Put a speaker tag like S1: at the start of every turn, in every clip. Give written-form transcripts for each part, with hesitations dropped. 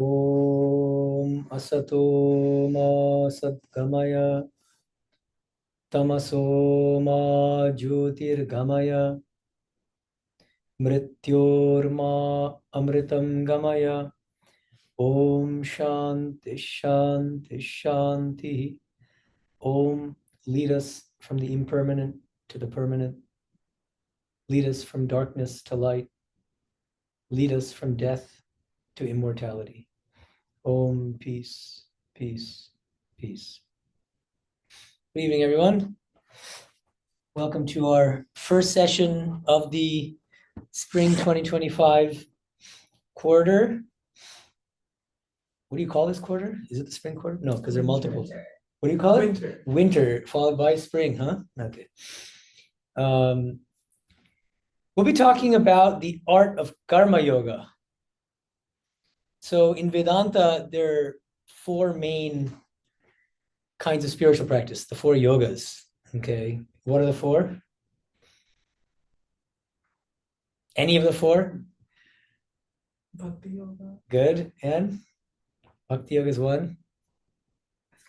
S1: Om Asato Ma Sadgamaya Tamaso Ma Jyotirgamaya Mrityorma Amritam Gamaya. Om Shanti Shanti Shanti. Om, lead us from the impermanent to the permanent. Lead us from darkness to light. Lead us from death to immortality. Om, peace, peace, peace. Good evening, everyone. Welcome to our first session of the spring 2025 quarter. What do you call this quarter? Is it the spring quarter? No, because there are multiple. What do you call it?
S2: Winter.
S1: Winter, followed by spring, huh? Okay. We'll be talking about the art of karma yoga. So in Vedanta, there are four main kinds of spiritual practice, the four yogas. Okay. What are the four? Any of the four?
S2: Bhakti yoga.
S1: Good. And Bhakti yoga is one.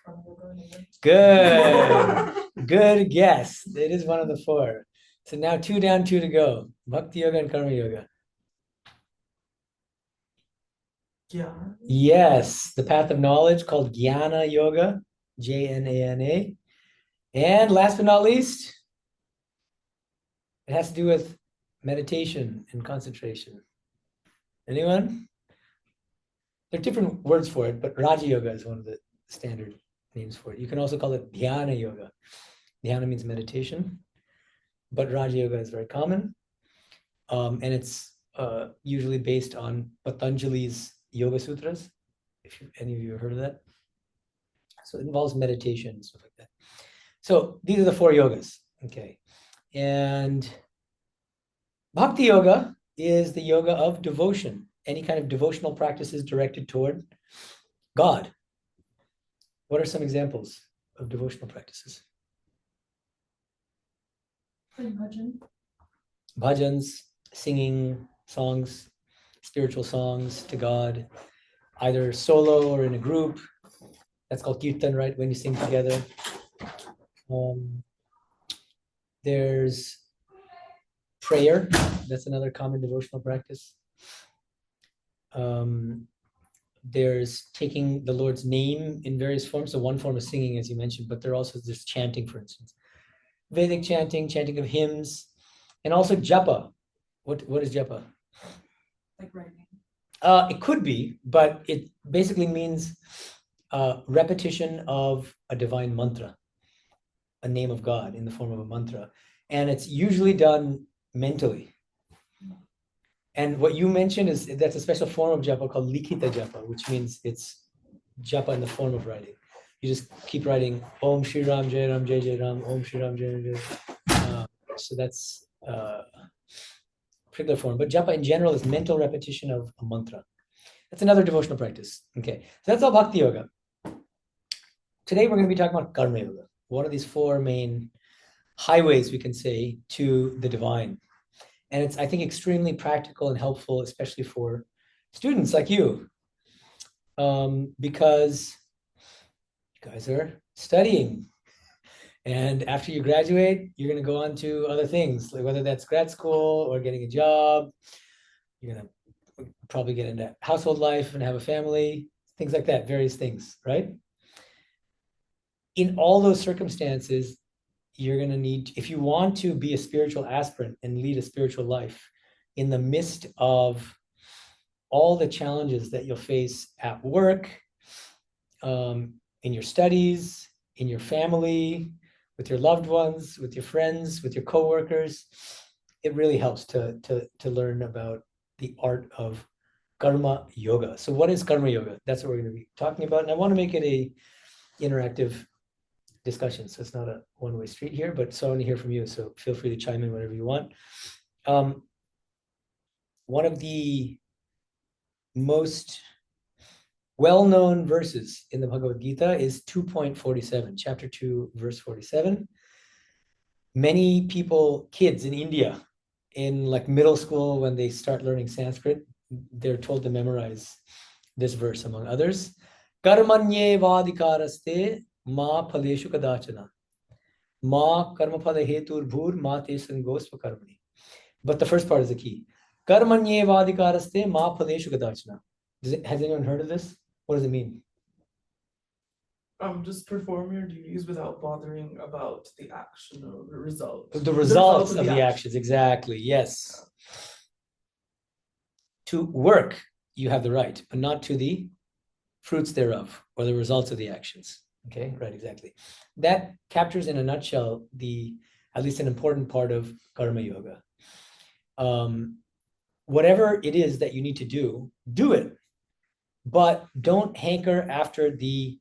S2: Karma yoga.
S1: Good. Good guess. It is one of the four. So now two down, two to go. Bhakti yoga and karma yoga.
S2: Yeah.
S1: Yes, the path of knowledge called Jnana Yoga, Jnana. And last but not least, it has to do with meditation and concentration. Anyone? There are different words for it, but Raja Yoga is one of the standard names for it. You can also call it Dhyana Yoga. Dhyana means meditation, but Raja Yoga is very common. And it's usually based on Patanjali's Yoga Sutras, if any of you have heard of that. So it involves meditation and stuff like that. So these are the four yogas, okay? And Bhakti Yoga is the yoga of devotion, any kind of devotional practices directed toward God. What are some examples of devotional practices?
S2: Bhajan.
S1: Bhajans, singing songs, spiritual songs to God, either solo or in a group. That's called kirtan, right? When you sing together. There's prayer. That's another common devotional practice. There's taking the Lord's name in various forms. So one form is singing, as you mentioned, but there also there's chanting, for instance. Vedic chanting, chanting of hymns, and also japa. What is japa?
S2: Like writing.
S1: It could be, but it basically means repetition of a divine mantra, a name of God in the form of a mantra. And it's usually done mentally. And what you mentioned is that's a special form of japa called likhita japa, which means it's japa in the form of writing. You just keep writing Om Shri Ram Jai Ram Jai Jai Ram, Om Shri Ram Jai Ram Jai. So that's a particular form. But japa in general is mental repetition of a mantra. That's another devotional practice. Okay, so that's all Bhakti Yoga. Today we're going to be talking about Karma Yoga. What are these four main highways, we can say, to the divine? And it's, I think, extremely practical and helpful, especially for students like you, because you guys are studying. And after you graduate, you're going to go on to other things, like whether that's grad school or getting a job. You're going to probably get into household life and have a family, things like that, various things, right? In all those circumstances, you're going to need, if you want to be a spiritual aspirant and lead a spiritual life in the midst of all the challenges that you'll face at work, in your studies, in your family, with your loved ones, with your friends, with your coworkers, it really helps to learn about the art of karma yoga. So what is karma yoga? That's what we're going to be talking about. And I want to make it a interactive discussion. So it's not a one-way street here, but so I want to hear from you. So feel free to chime in whenever you want. One of the most well-known verses in the Bhagavad Gita is 2.47, chapter 2, verse 47. Many people, kids in India, in like middle school, when they start learning Sanskrit, they're told to memorize this verse among others. Karmanye vadikaraste ma phaleshu kadachana. Ma karma phala hetur bhur ma te sangosva karmani. But the first part is the key. Karmanye vadikaraste ma phaleshu kadachana. Has anyone heard of this? What does it mean?
S3: Just perform your duties without bothering about the action or the result.
S1: The results of the actions, exactly. Yes. To work, you have the right, but not to the fruits thereof or the results of the actions. Okay, right, exactly. That captures in a nutshell at least an important part of karma yoga. Whatever it is that you need to do it, but don't hanker after the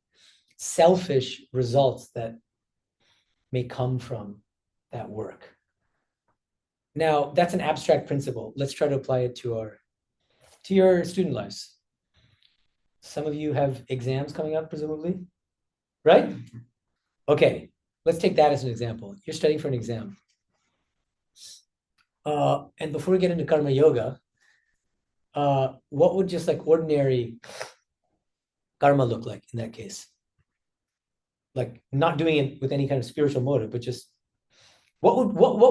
S1: selfish results that may come from that work. Now, that's an abstract principle. Let's try to apply it to your student lives. Some of you have exams coming up, presumably, right? Okay, let's take that as an example. You're studying for an exam. And before we get into karma yoga, what would just like ordinary karma look like in that case? Like not doing it with any kind of spiritual motive, but just what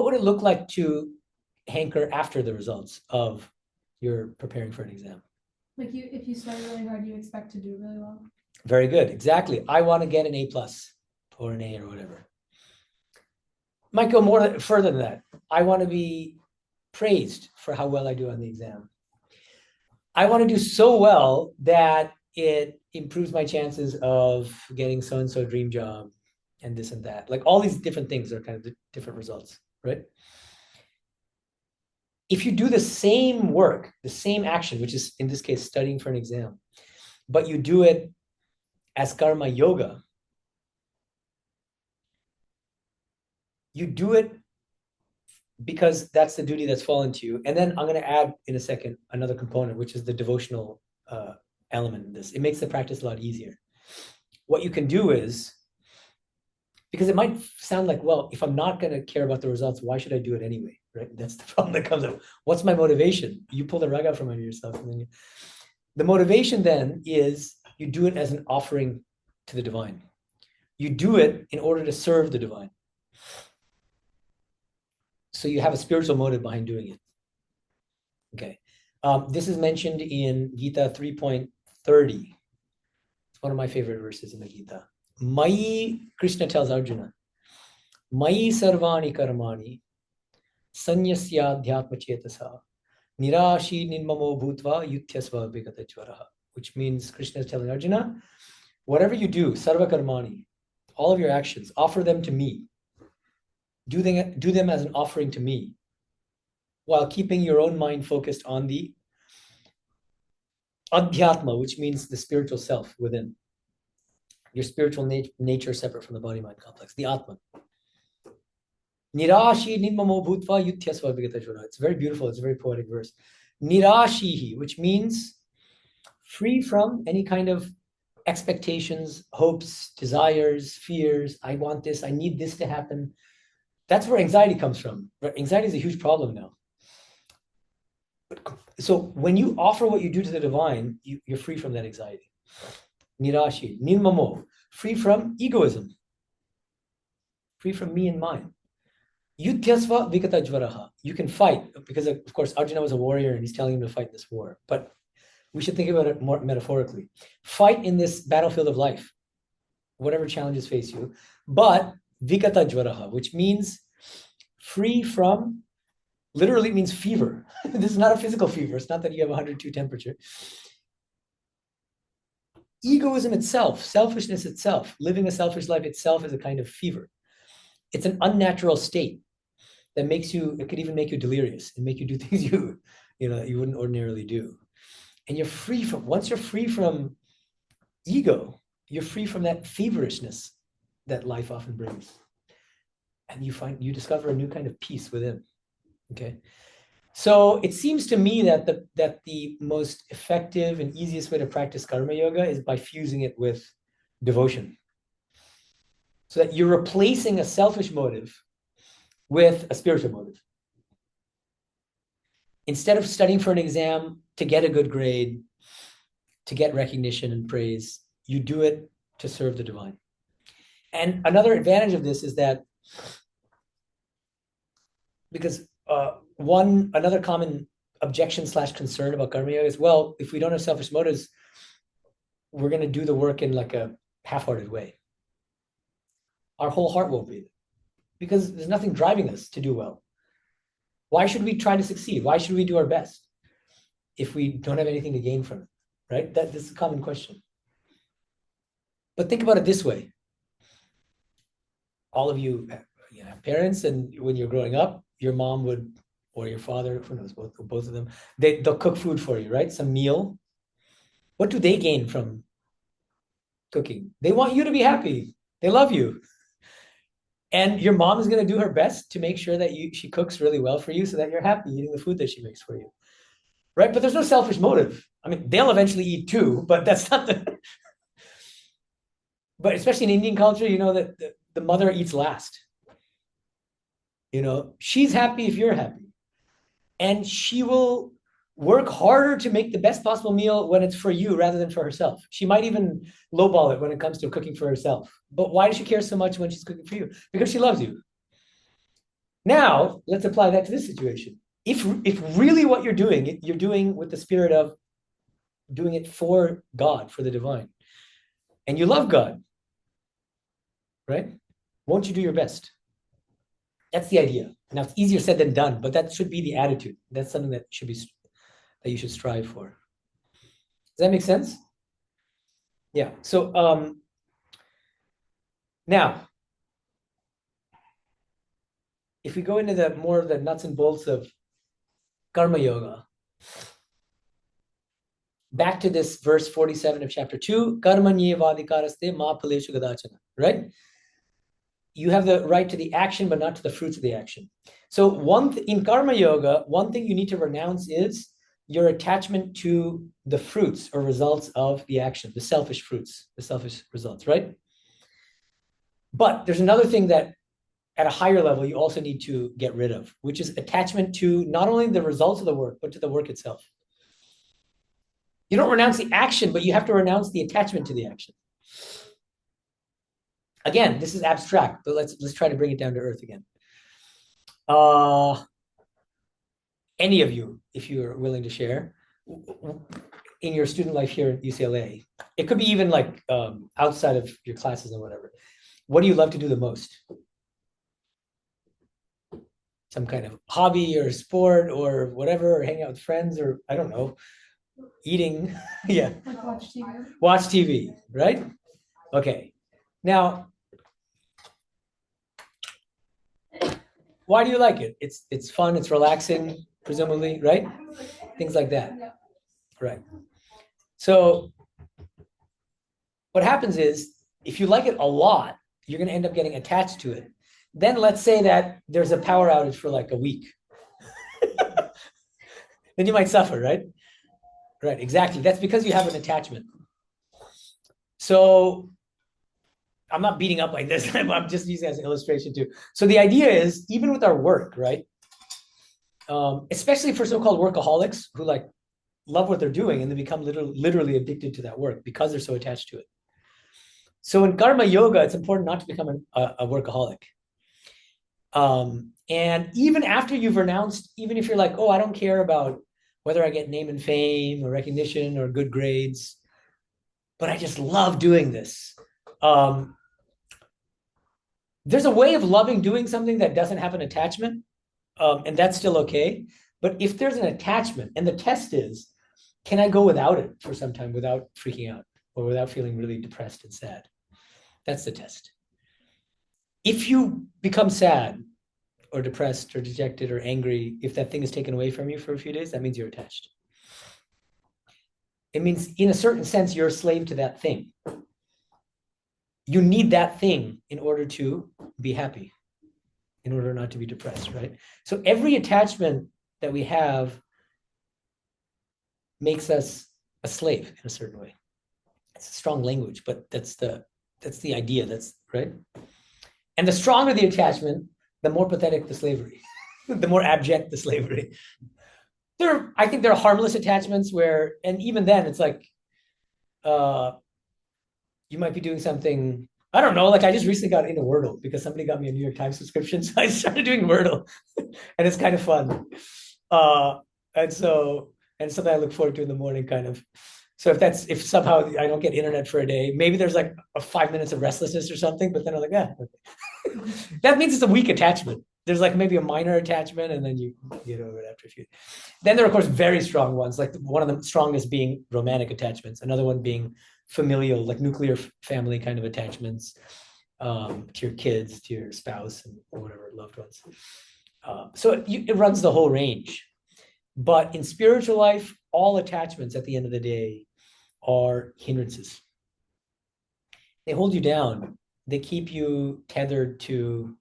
S1: would it look like to hanker after the results of your preparing for an exam?
S2: Like if you study really hard, you expect to do really well.
S1: Very good. Exactly. I want to get an A+ or an A or whatever. Might go more further than that. I want to be praised for how well I do on the exam. I want to do so well that it improves my chances of getting so-and-so dream job and this and that. Like all these different things are kind of different results, right? If you do the same work, the same action, which is in this case studying for an exam, but you do it as karma yoga, you do it because that's the duty that's fallen to you. And then I'm going to add in a second another component, which is the devotional element in this. It makes the practice a lot easier. What you can do is, because it might sound like, well, if I'm not going to care about the results, why should I do it anyway? Right? That's the problem that comes up. What's my motivation? You pull the rug out from under yourself. And then the motivation then is you do it as an offering to the divine. You do it in order to serve the divine. So you have a spiritual motive behind doing it. Okay. This is mentioned in Gita 3.30. It's one of my favorite verses in the Gita. Mai, Krishna tells Arjuna, Mai sarvani karmani sanyasya dhyatma chetasa nirashi nirmamo bhutva yutyasva vigata jvaraha. Which means Krishna is telling Arjuna, whatever you do, sarva karmani, all of your actions, offer them to me. Do them as an offering to me, while keeping your own mind focused on the adhyatma, which means the spiritual self within. Your spiritual nature separate from the body-mind complex, the Atman. Nirashi nirmamo bhutva yutyasva vigata jvaraha. It's very beautiful. It's a very poetic verse. Nirashihi, which means free from any kind of expectations, hopes, desires, fears. I want this. I need this to happen. That's where anxiety comes from. Anxiety is a huge problem now. So when you offer what you do to the divine, you're free from that anxiety. Nirashi, nirmamo, free from egoism, free from me and mine. Yutyasva vikata jvaraha. You can fight, because of course Arjuna was a warrior and he's telling him to fight this war. But we should think about it more metaphorically. Fight in this battlefield of life, whatever challenges face you. But vikata jvaraha, which means free from, literally means fever. This is not a physical fever. It's not that you have 102 temperature. Egoism itself, selfishness itself, living a selfish life itself is a kind of fever. It's an unnatural state that makes you, it could even make you delirious and make you do things you wouldn't ordinarily do. And you're free from, once you're free from ego, you're free from that feverishness that life often brings. And you discover a new kind of peace within. Okay. So it seems to me that the most effective and easiest way to practice karma yoga is by fusing it with devotion. So that you're replacing a selfish motive with a spiritual motive. Instead of studying for an exam to get a good grade, to get recognition and praise. You do it to serve the divine. And another advantage of this is that because another common objection / concern about karma yoga is, well, if we don't have selfish motives, we're going to do the work in like a half-hearted way. Our whole heart won't be there because there's nothing driving us to do well. Why should we try to succeed? Why should we do our best if we don't have anything to gain from it, right? This is a common question. But think about it this way. All of you have parents, and when you're growing up, your mom would, or your father, who knows, both of them, they'll cook food for you, right? Some meal. What do they gain from cooking? They want you to be happy. They love you. And your mom is going to do her best to make sure that she cooks really well for you so that you're happy eating the food that she makes for you. Right? But there's no selfish motive. I mean, they'll eventually eat too, but that's not the... But especially in Indian culture, you know that the mother eats last. You know, she's happy if you're happy. And she will work harder to make the best possible meal when it's for you rather than for herself. She might even lowball it when it comes to cooking for herself. But why does she care so much when she's cooking for you? Because she loves you. Now, let's apply that to this situation. If really what you're doing with the spirit of doing it for God, for the divine, and you love God, right? Won't you do your best? That's the idea. Now, it's easier said than done, but that should be the attitude. That's something that you should strive for. Does that make sense? Yeah. So now, if we go into the more of the nuts and bolts of karma yoga, back to this verse 47 of chapter 2, karma niyavadikaraste ma paleshu gadachana, right? You have the right to the action, but not to the fruits of the action. So in karma yoga, one thing you need to renounce is your attachment to the fruits or results of the action, the selfish fruits, the selfish results, right? But there's another thing that at a higher level, you also need to get rid of, which is attachment to not only the results of the work, but to the work itself. You don't renounce the action, but you have to renounce the attachment to the action. Again, this is abstract, but let's try to bring it down to earth again. Any of you, if you're willing to share, in your student life here at UCLA, it could be even like outside of your classes and whatever. What do you love to do the most? Some kind of hobby or sport or whatever, or hang out with friends, or I don't know, eating. Yeah.
S2: Like watch TV.
S1: Watch TV, right? Okay. Now, why do you like it? It's fun, it's relaxing, presumably, right? Things like that.
S2: Yeah.
S1: Right. So what happens is, if you like it a lot, you're going to end up getting attached to it. Then let's say that there's a power outage for like a week. Then you might suffer, right? Right, exactly. That's because you have an attachment. So I'm not beating up like this. I'm just using it as an illustration too. So the idea is, even with our work, right? Especially for so-called workaholics who like love what they're doing and they become literally addicted to that work because they're so attached to it. So in karma yoga, it's important not to become a workaholic. And even after you've renounced, even if you're like, oh, I don't care about whether I get name and fame or recognition or good grades, but I just love doing this. There's a way of loving doing something that doesn't have an attachment, and that's still okay. But if there's an attachment, and the test is, can I go without it for some time without freaking out or without feeling really depressed and sad? That's the test. If you become sad or depressed or dejected or angry, if that thing is taken away from you for a few days, that means you're attached. It means, in a certain sense, you're a slave to that thing. You need that thing in order to be happy, in order not to be depressed, right? So every attachment that we have makes us a slave in a certain way. It's a strong language, but that's the idea. That's right. And the stronger the attachment, the more pathetic the slavery, the more abject the slavery. I think there are harmless attachments where, and even then it's like, you might be doing something, I don't know, like I just recently got into Wordle because somebody got me a New York Times subscription. So I started doing Wordle and it's kind of fun. Uh, and so, and something I look forward to in the morning, kind of. So if somehow I don't get internet for a day, maybe there's like a 5 minutes of restlessness or something, but then I'm like, yeah, okay. That means it's a weak attachment. There's like maybe a minor attachment and then you get over it after a few. Then there are, of course, very strong ones, like one of the strongest being romantic attachments, another one being familial, like nuclear family kind of attachments, to your kids, to your spouse, and or whatever loved ones. So it runs the whole range. But in spiritual life, all attachments at the end of the day are hindrances. They hold you down. They keep you tethered to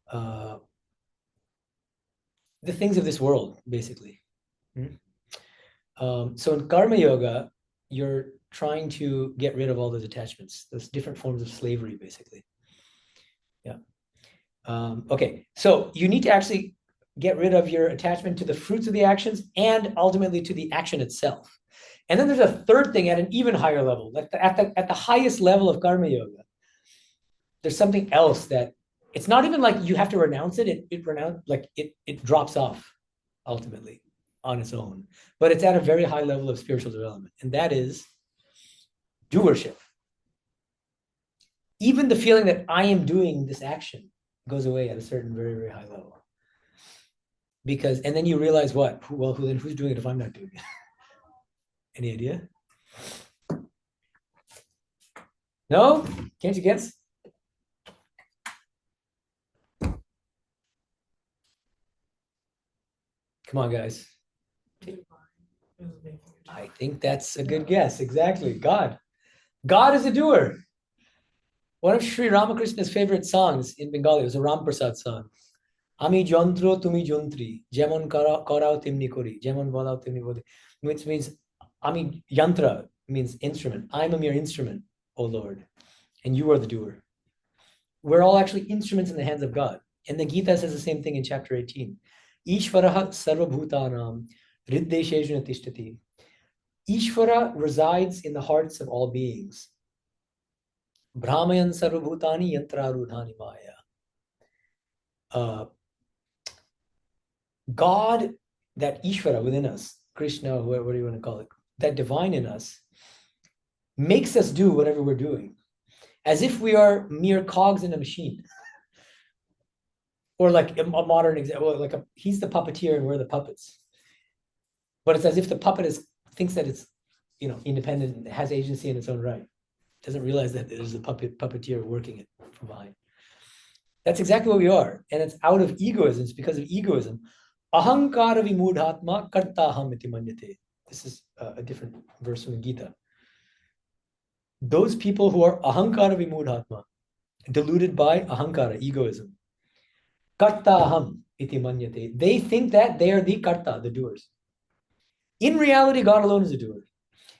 S1: the things of this world, basically. So in karma yoga, you're trying to get rid of all those attachments, those different forms of slavery, basically. Yeah. Okay, so you need to actually get rid of your attachment to the fruits of the actions and ultimately to the action itself. And then there's a third thing at an even higher level, like at the highest level of karma yoga. There's something else that it's not even like you have to renounce it. It drops off ultimately on its own, but it's at a very high level of spiritual development, and that is doership. Even the feeling that I am doing this action goes away at a certain very, very high level. Because, and then you realize what? Well, who's doing it if I'm not doing it? Any idea? No? Can't you guess? Come on, guys. I think that's a good guess. Exactly. God. God is a doer. One of Sri Ramakrishna's favorite songs in Bengali was a Ram Prasad song. Ami jontro tumi jontri, jemon korao timni kori, jemon bolao timni boli. Which means, Ami yantra means instrument. I'm a mere instrument, O Lord, and you are the doer. We're all actually instruments in the hands of God. And the Gita says the same thing in chapter 18. Ishvaraha sarvabhutanam riddeshejuna tishtati. Ishvara resides in the hearts of all beings. Brahmayan sarvabhutani yantrarudhani maya. God, that Ishvara within us, Krishna, whoever you want to call it, that divine in us, makes us do whatever we're doing, as if we are mere cogs in a machine. Or like a modern example, like he's the puppeteer and we're the puppets. But it's as if the puppet thinks that it's independent and has agency in its own right. Doesn't realize that there's a puppeteer working it from behind. That's exactly what we are. And it's out of egoism. It's because of egoism. Ahankara vimudhatma kartaham iti manyate. This is a different verse from the Gita. Those people who are ahankara vimudhatma, deluded by ahankara, egoism, kartaham iti manyate. They think that they are the karta, the doers. In reality, God alone is a doer.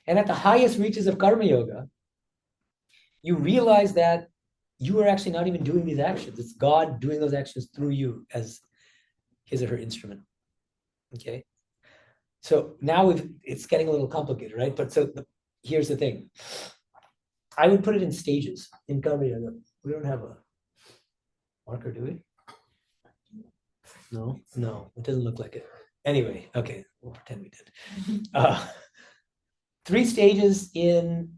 S1: And at the highest reaches of karma yoga, you realize that you are actually not even doing these actions. It's God doing those actions through you as his or her instrument. Okay. So now it's getting a little complicated, right? But here's the thing. I would put it in stages in karma yoga. We don't have a marker, do we? No, it doesn't look like it. Anyway, okay, we'll pretend we did. 3 stages in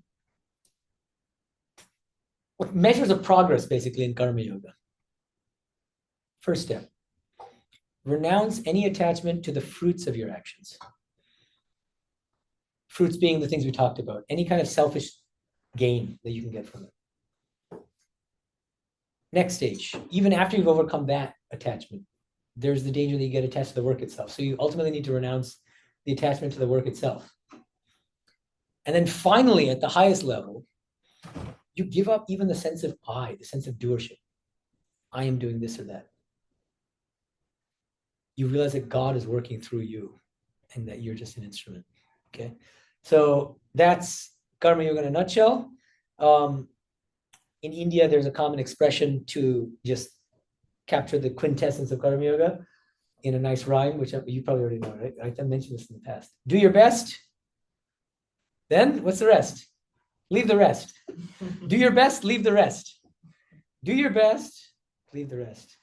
S1: measures of progress, basically, in karma yoga. First step, renounce any attachment to the fruits of your actions. Fruits being the things we talked about, any kind of selfish gain that you can get from it. Next stage, even after you've overcome that attachment, there's the danger that you get attached to the work itself. So you ultimately need to renounce the attachment to the work itself. And then finally, at the highest level, you give up even the sense of I, the sense of doership. I am doing this or that. You realize that God is working through you and that you're just an instrument. Okay. So that's karma yoga in a nutshell. In India, there's a common expression to just capture the quintessence of karma yoga in a nice rhyme, which you probably already know, right? I've mentioned this in the past. Do your best. Then what's the rest? Leave the rest. Do your best, leave the rest. Do your best, leave the rest.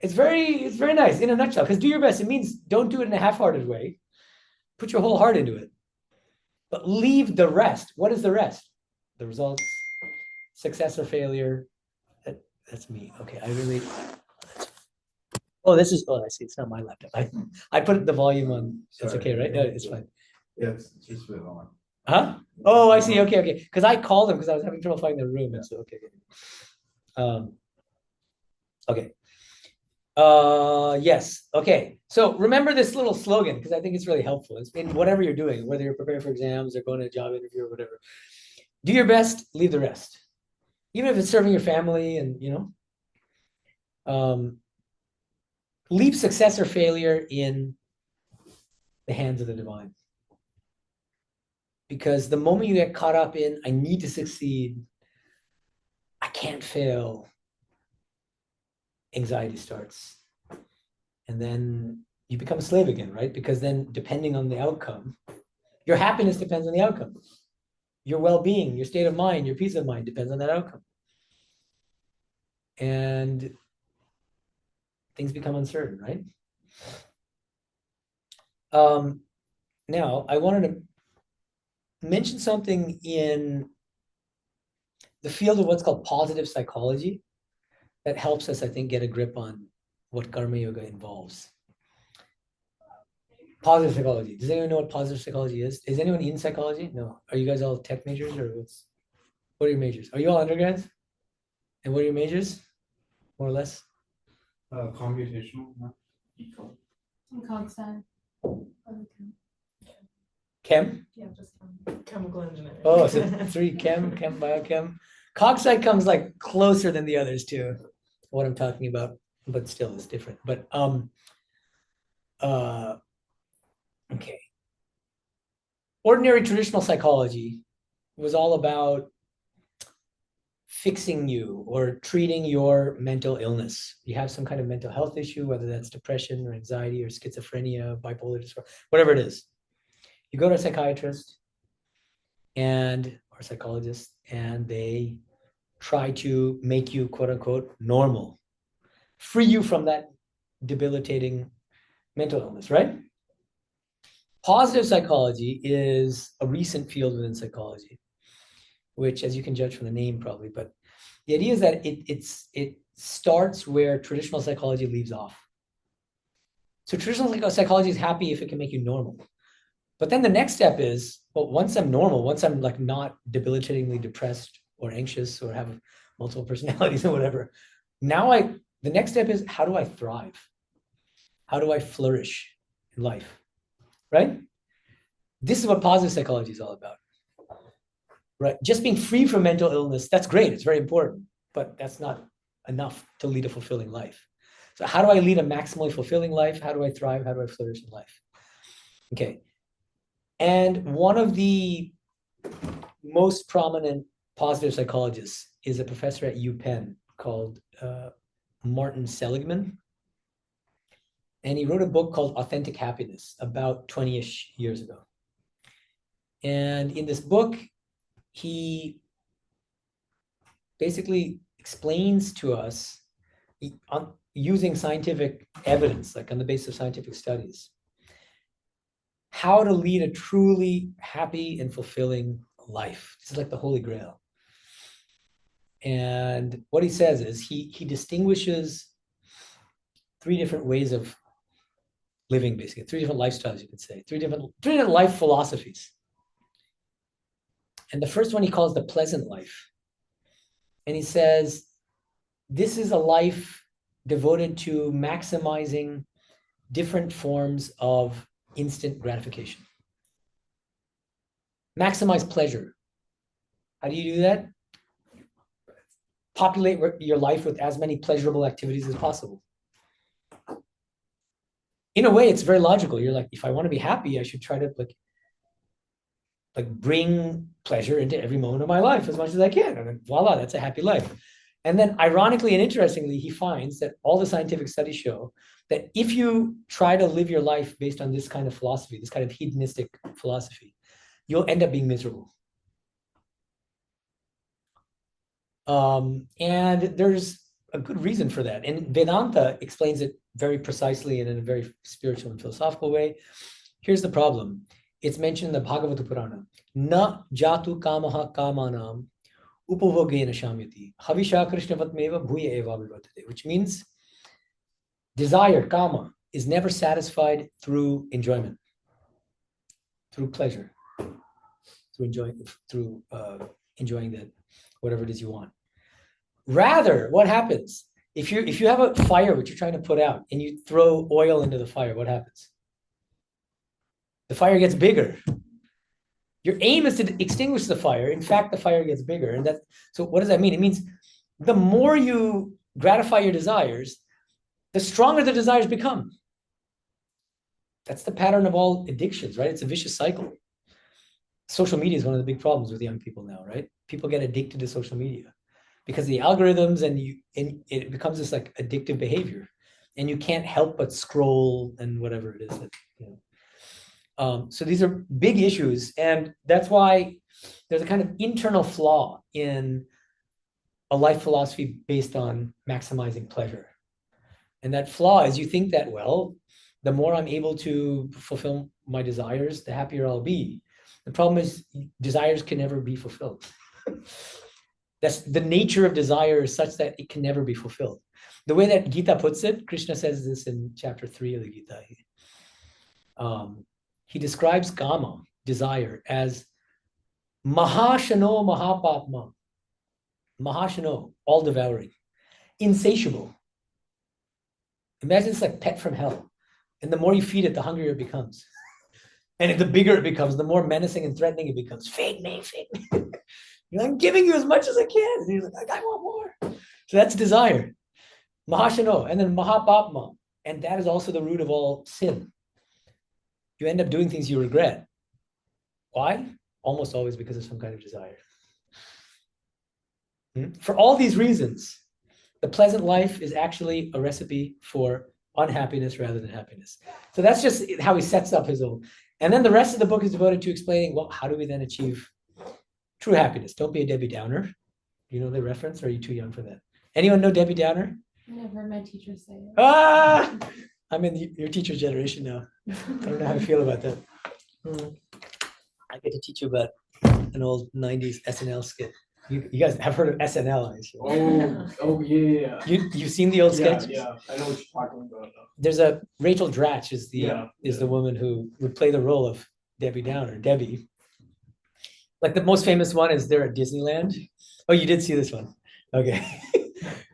S1: It's very nice in a nutshell, because do your best, it means don't do it in a half-hearted way. Put your whole heart into it. But leave the rest. What is the rest? The results, success or failure. That's me. Okay, I really. Oh, I see. It's not my laptop. I put the volume on. It's okay, right? No, it's fine.
S4: Yeah, it's just a bit on.
S1: Huh? Oh, I see. Okay. Because I called him because I was having trouble finding the room. And so, okay. Okay. Yes. Okay. So remember this little slogan because I think it's really helpful. It's in whatever you're doing, whether you're preparing for exams or going to a job interview or whatever. Do your best, leave the rest. Even if it's serving your family and, leave success or failure in the hands of the divine. Because the moment you get caught up in, I need to succeed, I can't fail, anxiety starts. And then you become a slave again, right? Because then depending on the outcome, your happiness depends on the outcome. Your well-being, your state of mind, your peace of mind depends on that outcome. And things become uncertain, right? Now, I wanted to mention something in the field of what's called positive psychology that helps us, I think, get a grip on what karma yoga involves. Positive psychology. Does anyone know what positive psychology is? Is anyone in psychology? No. Are you guys all tech majors or what are your majors? Are you all undergrads? And what are your majors? More or less?
S4: Computational, not eco.
S2: I'm cog sci.
S1: Chem?
S2: Yeah, just
S3: Chemical engineering.
S1: Oh, so 3 chem, biochem. Cog sci comes like closer than the others to what I'm talking about, but still it's different. But okay. Ordinary traditional psychology was all about fixing you or treating your mental illness. You have some kind of mental health issue, whether that's depression or anxiety or schizophrenia, bipolar disorder, whatever it is. You go to a psychiatrist or psychologist, and they try to make you, quote unquote, normal, free you from that debilitating mental illness, right? Positive psychology is a recent field within psychology, which, as you can judge from the name probably, but the idea is that it starts where traditional psychology leaves off. So traditional psychology is happy if it can make you normal. But then the next step is, well, once I'm normal, once I'm like not debilitatingly depressed or anxious or have multiple personalities or whatever, now the next step is, how do I thrive? How do I flourish in life? Right? This is what positive psychology is all about. Right? Just being free from mental illness, that's great. It's very important, but that's not enough to lead a fulfilling life. So how do I lead a maximally fulfilling life? How do I thrive? How do I flourish in life? Okay. And one of the most prominent positive psychologists is a professor at UPenn called Martin Seligman. And he wrote a book called Authentic Happiness about 20-ish years ago. And in this book, he basically explains to us, using scientific evidence, like on the basis of scientific studies, how to lead a truly happy and fulfilling life. This is like the Holy Grail. And what he says is he distinguishes 3 different ways of living, basically 3 different lifestyles, you could say, 3 different life philosophies. And the first one he calls the pleasant life. And he says, this is a life devoted to maximizing different forms of instant gratification. Maximize pleasure. How do you do that? Populate your life with as many pleasurable activities as possible. In a way, it's very logical. You're like, if I want to be happy, I should try to bring pleasure into every moment of my life as much as I can. And then voila, that's a happy life. And then ironically and interestingly, he finds that all the scientific studies show that if you try to live your life based on this kind of philosophy, this kind of hedonistic philosophy, you'll end up being miserable. And there's a good reason for that. And Vedanta explains it very precisely and in a very spiritual and philosophical way. Here's the problem. It's mentioned in the Bhagavata Purana. Na jatu kamaha kamanam upavogena shamyati havisha krishnavatmeva bhuya eva vivartate, which means desire, kama, is never satisfied through enjoyment, through pleasure, through enjoying that whatever it is you want. Rather, what happens if you have a fire which you're trying to put out and you throw oil into the fire? What happens? The fire gets bigger. Your aim is to extinguish the fire. In fact, the fire gets bigger, and so. What does that mean? It means the more you gratify your desires, the stronger the desires become. That's the pattern of all addictions, right? It's a vicious cycle. Social media is one of the big problems with young people now, right? People get addicted to social media because of the algorithms, and it becomes this like addictive behavior, and you can't help but scroll and whatever it is that, you know. So these are big issues, and that's why there's a kind of internal flaw in a life philosophy based on maximizing pleasure. And that flaw is you think that, well, the more I'm able to fulfill my desires, the happier I'll be. The problem is desires can never be fulfilled. That's the nature of desire is such that it can never be fulfilled. The way that Gita puts it, Krishna says this in chapter 3 of the Gita. He describes kama, desire, as mahashano mahapapma. Mahashano, all devouring, insatiable. Imagine it's like pet from hell. And the more you feed it, the hungrier it becomes. And the bigger it becomes, the more menacing and threatening it becomes. Feed me, feed me. You're like, I'm giving you as much as I can. And you're like, I want more. So that's desire. Mahashano, and then mahapapma. And that is also the root of all sin. You end up doing things you regret. Why? Almost always because of some kind of desire. For all these reasons, the pleasant life is actually a recipe for unhappiness rather than happiness. So that's just how he sets up his own. And then the rest of the book is devoted to explaining, well, how do we then achieve true happiness? Don't be a Debbie Downer. Do you know the reference, or are you too young for that? Anyone know Debbie Downer?
S2: I've heard my teacher say it.
S1: Ah! I'm in your teacher's generation now. I don't know how to feel about that. I get to teach you about an old 90s SNL skit. You guys have heard of SNL, I assume.
S4: Oh yeah.
S1: You've seen the old sketches?
S4: Yeah, I know what you're talking about.
S1: There's a Rachel Dratch is the woman who would play the role of Debbie Downer, Debbie. Like the most famous one is they're at Disneyland. Oh, you did see this one. Okay.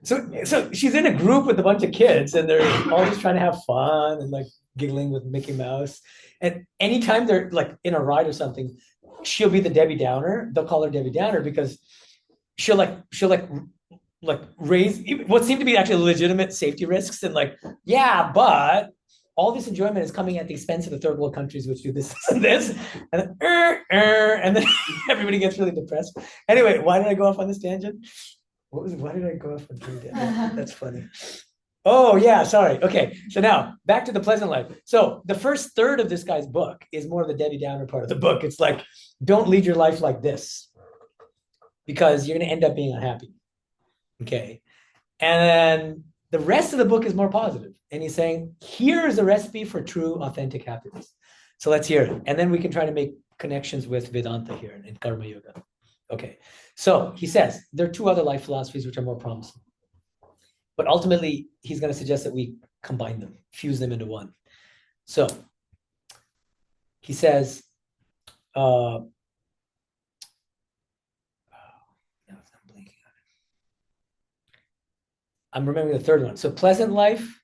S1: So she's in a group with a bunch of kids, and they're all just trying to have fun and like giggling with Mickey Mouse. And anytime they're like in a ride or something, she'll be the Debbie Downer. They'll call her Debbie Downer because she'll raise what seem to be actually legitimate safety risks, and like, yeah, but all this enjoyment is coming at the expense of the third world countries which do this and this, and then everybody gets really depressed. Anyway, why did I go off on this tangent? Why did I go off on that? That's funny. Oh yeah, sorry. Okay, so now back to the pleasant life. So the first third of this guy's book is more of the Debbie Downer part of the book. It's like, don't lead your life like this, because you're going to end up being unhappy. Okay, and then the rest of the book is more positive, and he's saying, here's a recipe for true, authentic happiness. So let's hear it, and then we can try to make connections with Vedanta here in Karma Yoga. Okay, so he says there are two other life philosophies which are more promising, but ultimately he's going to suggest that we combine them, fuse them into one. So he says, I'm remembering the third one. So pleasant life,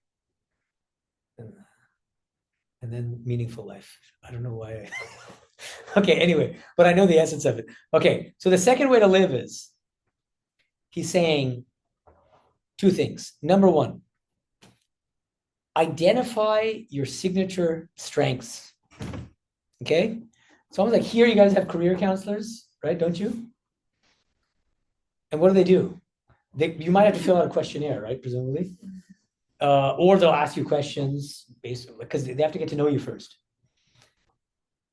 S1: and then meaningful life. I don't know why. Okay, anyway, but I know the essence of it. Okay, so the second way to live is, he's saying two things. Number one, identify your signature strengths. Okay, so I was like, here you guys have career counselors, right? Don't you? And what do? You might have to fill out a questionnaire, right? Presumably. Or they'll ask you questions based, because they have to get to know you first.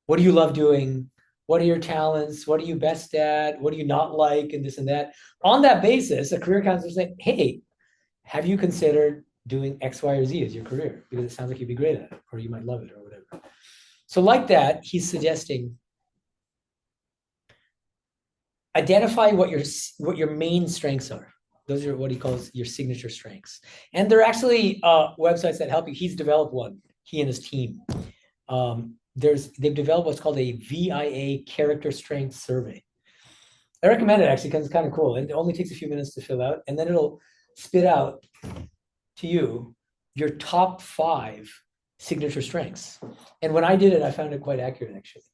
S1: What do you love doing? What are your talents? What are you best at? What do you not like? And this and that. On that basis, a career counselor saying, hey, have you considered doing X, Y, or Z as your career? Because it sounds like you'd be great at it, or you might love it, or whatever. So like that, he's suggesting identify what your main strengths are. Those are what he calls your signature strengths. And there are actually websites that help you. He's developed one, he and his team. They've developed what's called a VIA character strength survey. I recommend it actually because it's kind of cool. And it only takes a few minutes to fill out. And then it'll spit out to you your top 5 signature strengths. And when I did it, I found it quite accurate actually.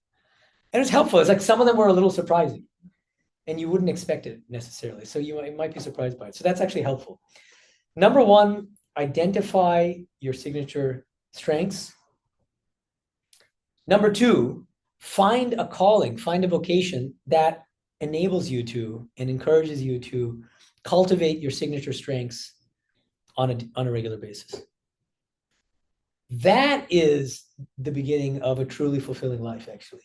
S1: And it's helpful. It's like some of them were a little surprising and you wouldn't expect it necessarily. So you might be surprised by it. So that's actually helpful. Number 1, identify your signature strengths. Number 2, find a calling, find a vocation that enables you to and encourages you to cultivate your signature strengths on a regular basis. That is the beginning of a truly fulfilling life, actually.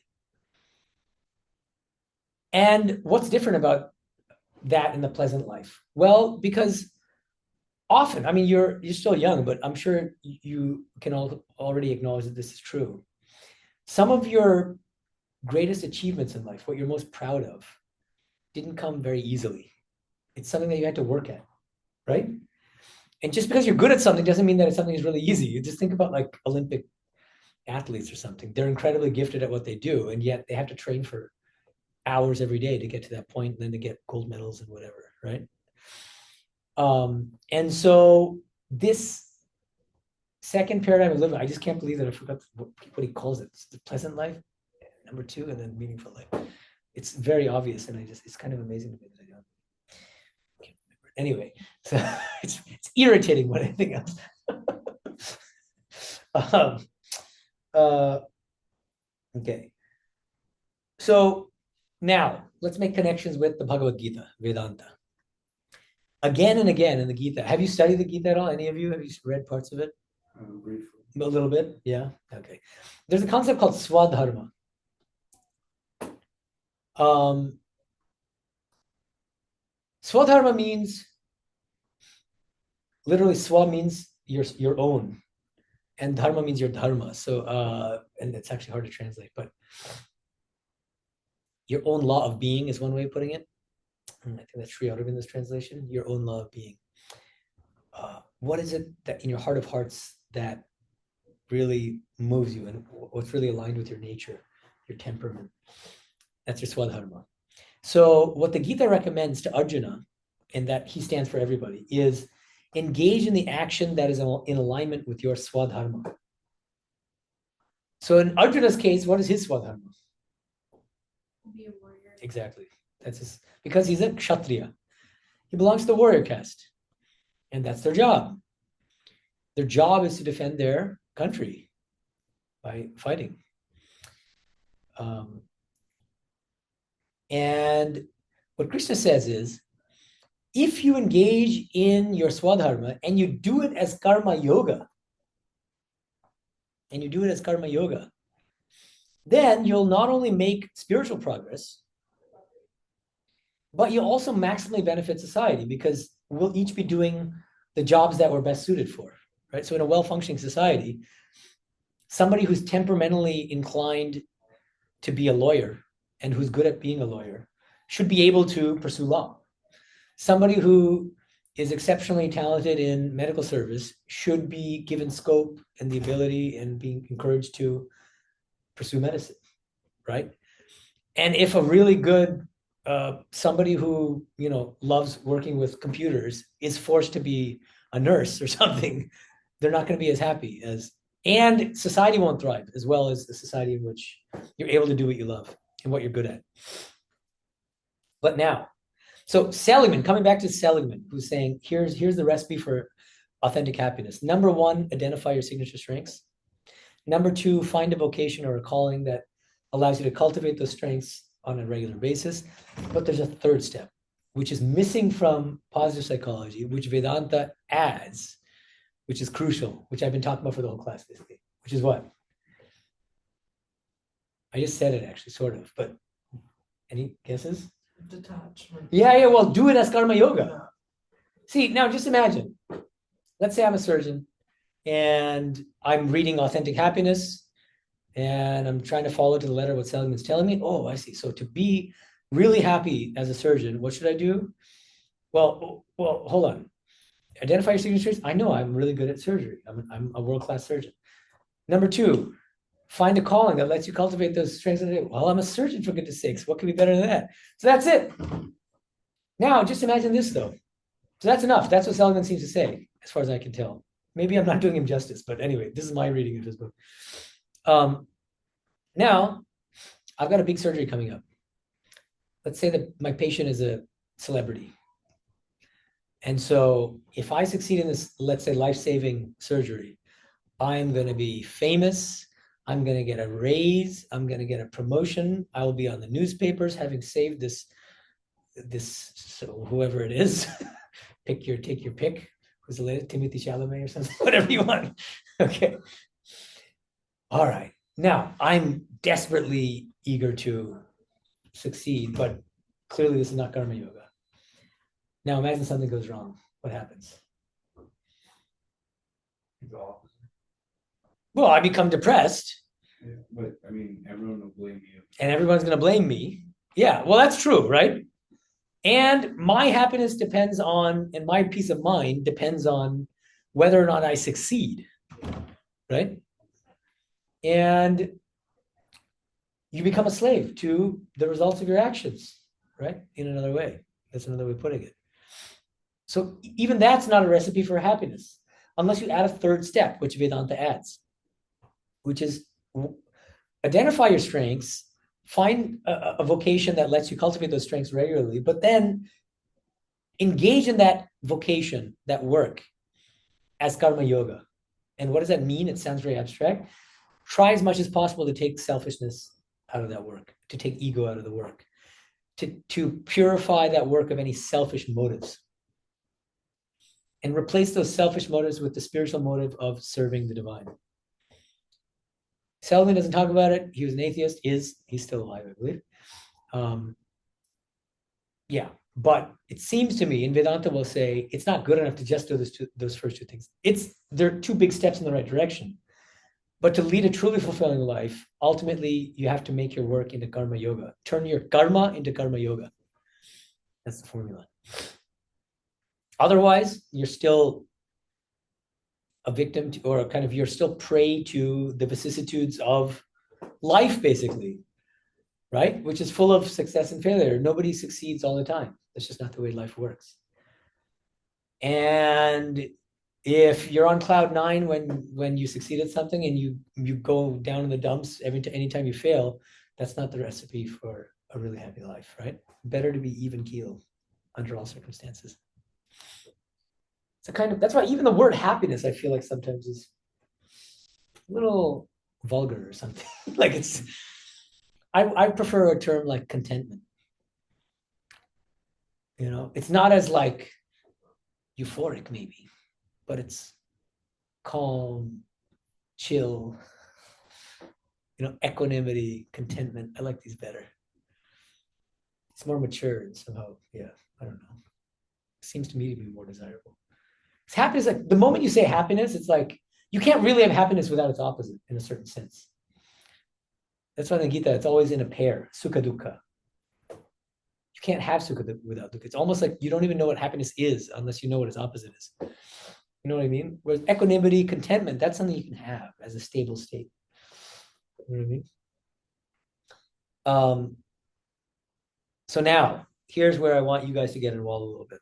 S1: And what's different about that in the pleasant life? Well, because often, I mean, you're still young, but I'm sure you can already acknowledge that this is true. Some of your greatest achievements in life, what you're most proud of, didn't come very easily. It's something that you had to work at, right? And just because you're good at something doesn't mean that it's something that's really easy. You just think about like Olympic athletes or something. They're incredibly gifted at what they do, and yet they have to train for hours every day to get to that point, and then to get gold medals and whatever, right? And so this second paradigm of living, I just can't believe that I forgot what he calls it. It's the pleasant life, number 2, and then meaningful life. It's very obvious, and it's kind of amazing to me that I don't. Anyway, so it's irritating more than anything else. Okay. So now let's make connections with the Bhagavad Gita, Vedanta. Again and again in the Gita. Have you studied the Gita at all? Any of you? Have you read parts of it?
S4: Briefly.
S1: A little bit? Yeah. Okay. There's a concept called Swadharma. Swadharma means, literally swa means your own, and dharma means your dharma. So, and it's actually hard to translate, but your own law of being is one way of putting it. And I think that's Sri Aurobindo's translation, your own law of being. What is it that in your heart of hearts that really moves you and what's really aligned with your nature, your temperament? That's your Swadharma. So what the Gita recommends to Arjuna, and that he stands for everybody, is engage in the action that is in alignment with your Swadharma. So in Arjuna's case, what is his Swadharma?
S2: Be a warrior.
S1: Exactly. That's his, because he's a Kshatriya. He belongs to the warrior caste. And that's their job. Their job is to defend their country by fighting. And what Krishna says is, if you engage in your Swadharma and you do it as karma yoga, then you'll not only make spiritual progress, but you'll also maximally benefit society because we'll each be doing the jobs that we're best suited for, right? So in a well-functioning society, somebody who's temperamentally inclined to be a lawyer and who's good at being a lawyer should be able to pursue law. Somebody who is exceptionally talented in medical service should be given scope and the ability and being encouraged to pursue medicine, right? And if a really good somebody who loves working with computers is forced to be a nurse or something, they're not going to be as happy as, and society won't thrive as well as the society in which you're able to do what you love and what you're good at. But now, so Seligman, coming back to Seligman, who's saying, here's the recipe for authentic happiness. Number 1, identify your signature strengths. Number 2, find a vocation or a calling that allows you to cultivate those strengths on a regular basis. But there's a third step, which is missing from positive psychology, which Vedanta adds, which is crucial, which I've been talking about for the whole class, basically, which is what? I just said it actually, sort of, but any guesses?
S3: Detachment.
S1: Yeah, well, do it as karma yoga.
S3: Yeah.
S1: See, now just imagine, let's say I'm a surgeon and I'm reading Authentic Happiness and I'm trying to follow to the letter what Seligman's telling me. Oh, I see. So to be really happy as a surgeon, what should I do? Well, hold on. Identify your signatures. I know I'm really good at surgery. I'm a world-class surgeon. Number two, find a calling that lets you cultivate those strengths. Well, I'm a surgeon, for goodness sakes. What could be better than that? So that's it. Now, just imagine this, though. So that's enough. That's what Seligman seems to say, as far as I can tell. Maybe I'm not doing him justice, but anyway, this is my reading of his book. Now, I've got a big surgery coming up. Let's say that my patient is a celebrity. And so if I succeed in this, let's say, life-saving surgery, I'm going to be famous. I'm going to get a raise. I'm going to get a promotion. I will be on the newspapers having saved this, so whoever it is, take your pick. Who's the latest? Timothy Chalamet or something, whatever you want. Okay. All right. Now, I'm desperately eager to succeed, but clearly this is not karma yoga. Now, imagine something goes wrong. What happens? Well, I become depressed.
S4: Yeah, but I mean, everyone will blame you.
S1: And everyone's going to blame me. Yeah, well, that's true, right? And my happiness depends on, and my peace of mind depends on whether or not I succeed, right? And you become a slave to the results of your actions, right? In another way. That's another way of putting it. So even that's not a recipe for happiness, unless you add a third step, which Vedanta adds, which is identify your strengths, find a vocation that lets you cultivate those strengths regularly, but then engage in that vocation, that work, as karma yoga. And what does that mean? It sounds very abstract. Try as much as possible to take selfishness out of that work, to take ego out of the work, to purify that work of any selfish motives, and replace those selfish motives with the spiritual motive of serving the divine. Seligman doesn't talk about it. He was an atheist. He's still alive, I believe. Yeah, but it seems to me, and Vedanta will say, it's not good enough to just do those first two things. They're two big steps in the right direction. But to lead a truly fulfilling life, ultimately, you have to make your work into karma yoga. Turn your karma into karma yoga. That's the formula. Otherwise, you're still a victim to, or kind of, you're still prey to the vicissitudes of life, basically, right? Which is full of success and failure. Nobody succeeds all the time. That's just not the way life works. And if you're on cloud nine when you succeed at something and you go down in the dumps anytime you fail, that's not the recipe for a really happy life, right? Better to be even keel under all circumstances. It's a kind of, that's why even the word happiness, I feel like sometimes is a little vulgar or something. Like I prefer a term like contentment. You know, it's not as like euphoric maybe, but it's calm, chill, you know, equanimity, contentment. I like these better. It's more mature and somehow, yeah, I don't know. It seems to me to be more desirable. It's happiness, like the moment you say happiness, it's like you can't really have happiness without its opposite in a certain sense. That's why in the Gita, it's always in a pair, sukha dukkha. You can't have sukha without dukkha. It's almost like you don't even know what happiness is unless you know what its opposite is. You know what I mean? Whereas equanimity, contentment, that's something you can have as a stable state. You know what I mean? So now, here's where I want you guys to get involved a little bit.